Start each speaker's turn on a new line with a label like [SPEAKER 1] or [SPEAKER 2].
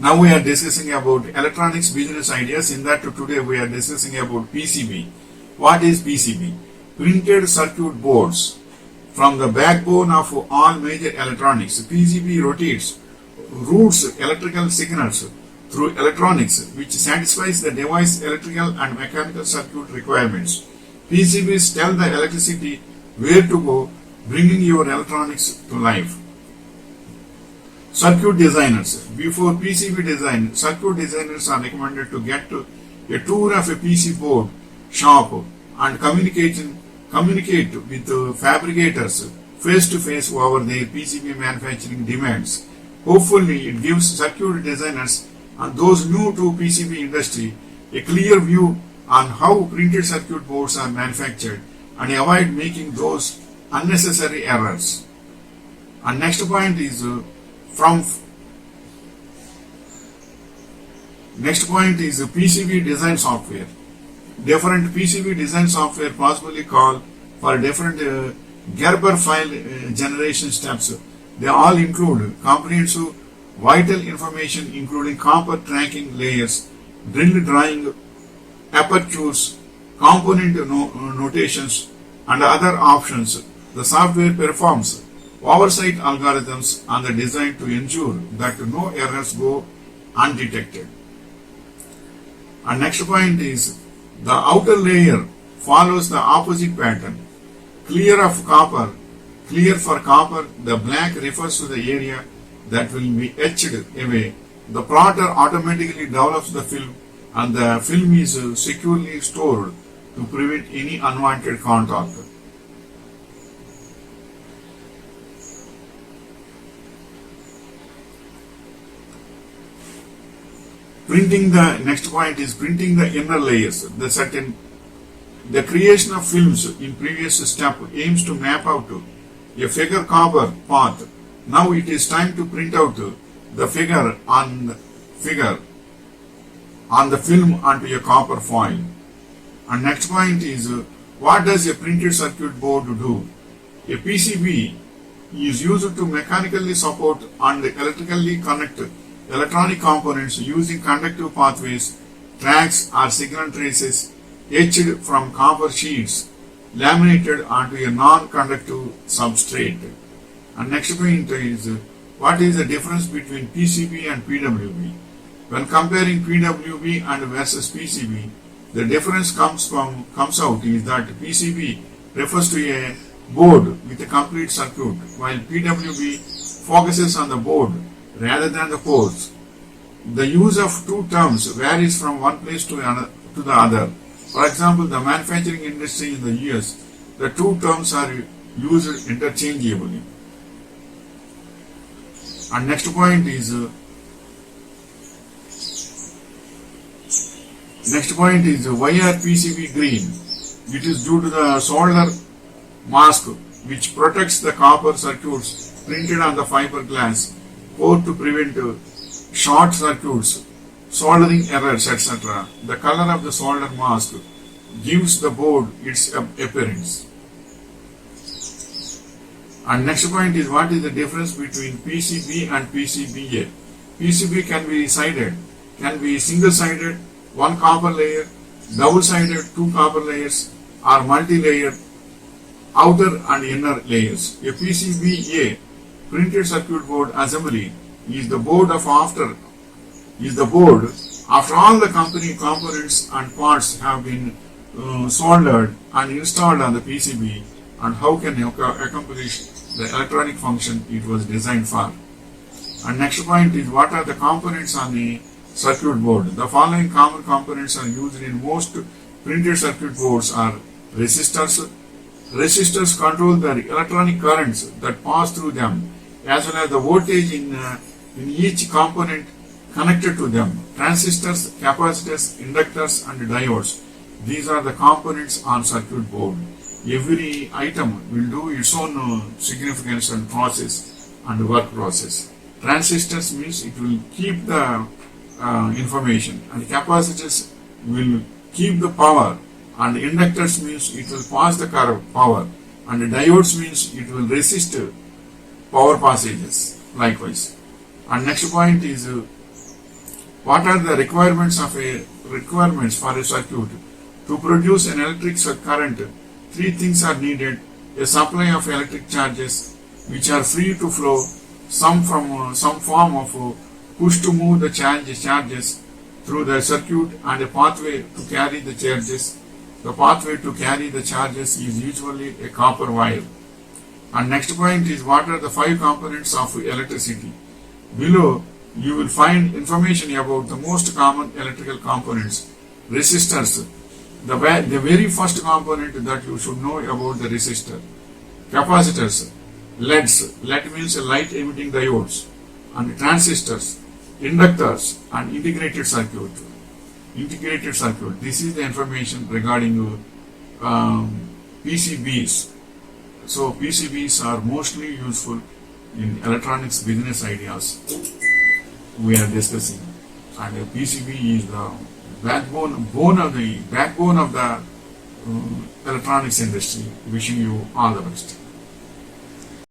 [SPEAKER 1] Now we are discussing about electronics business ideas. In that today we are discussing about PCB. What is PCB? Printed circuit boards. From the backbone of all major electronics, PCB routes electrical signals through electronics, which satisfies the device electrical and mechanical circuit requirements. PCBs tell the electricity where to go, bringing your electronics to life. Circuit designers. Before PCB design, circuit designers are recommended to get a tour of a PC board shop and communicate with fabricators face to face over their PCB manufacturing demands. Hopefully, it gives circuit designers and those new to PCB industry a clear view on how printed circuit boards are manufactured and avoid making those unnecessary errors. And next point is PCB design software. Different PCB design software possibly call for different Gerber file generation steps. They all include comprehensive vital information including copper tracking layers, drill drawing, apertures, component notations, and other options. The software performs oversight algorithms on the design to ensure that no errors go undetected. And next point is the outer layer follows the opposite pattern. Clear for copper, the black refers to the area that will be etched away. The plotter automatically develops the film and the film is securely stored to prevent any unwanted contact. Next point is printing the inner layers. The creation of films in previous step aims to map out a figure copper path. Now it is time to print out the figure on the film onto a copper foil. And next point is what does a printed circuit board do? A PCB is used to mechanically support and electrically connect electronic components using conductive pathways, tracks or signal traces etched from copper sheets laminated onto a non-conductive substrate. And next point is what is the difference between PCB and PWB? When comparing PWB and versus PCB, the difference comes out is that PCB refers to a board with a complete circuit, while PWB focuses on the board rather than the ports. The use of two terms varies from one place to the other. For example, the manufacturing industry in the US, the two terms are used interchangeably. And next point is why are PCB green? It is due to the solder mask which protects the copper circuits printed on the fiberglass core to prevent short circuits, soldering errors, etc. The color of the solder mask gives the board its appearance. And next point is what is the difference between PCB and PCBA? PCB can be sided, can be single-sided, one copper layer, double-sided, two copper layers, or multi-layered outer and inner layers. A PCBA printed circuit board assembly is the board after all the company components and parts have been soldered and installed on the PCB, and how can you accomplish the electronic function it was designed for. And next point is what are the components on the circuit board? The following common components are used in most printed circuit boards are resistors. Resistors control the electronic currents that pass through them, as well as the voltage in each component connected to them. Transistors, capacitors, inductors, and diodes. These are the components on circuit board. Every item will do its own significance and process and work process. Transistors means it will keep the information, and capacitors will keep the power, and inductors means it will pass the power, and diodes means it will resist power passages likewise. And next point is What are the requirements for a circuit? To produce an electric current, three things are needed: a supply of electric charges which are free to flow, some form of push to move the charges through the circuit, and a pathway to carry the charges. The pathway to carry the charges is usually a copper wire. And next point is, what are the five components of electricity? Below you will find information about the most common electrical components. Resistors, the very first component that you should know about the resistor. Capacitors, LED means light emitting diodes, and transistors, inductors, and integrated circuit. This is the information regarding PCBs. So PCBs are mostly useful in electronics business ideas we are discussing, and PCB is the backbone of the electronics industry. Wishing you all the best.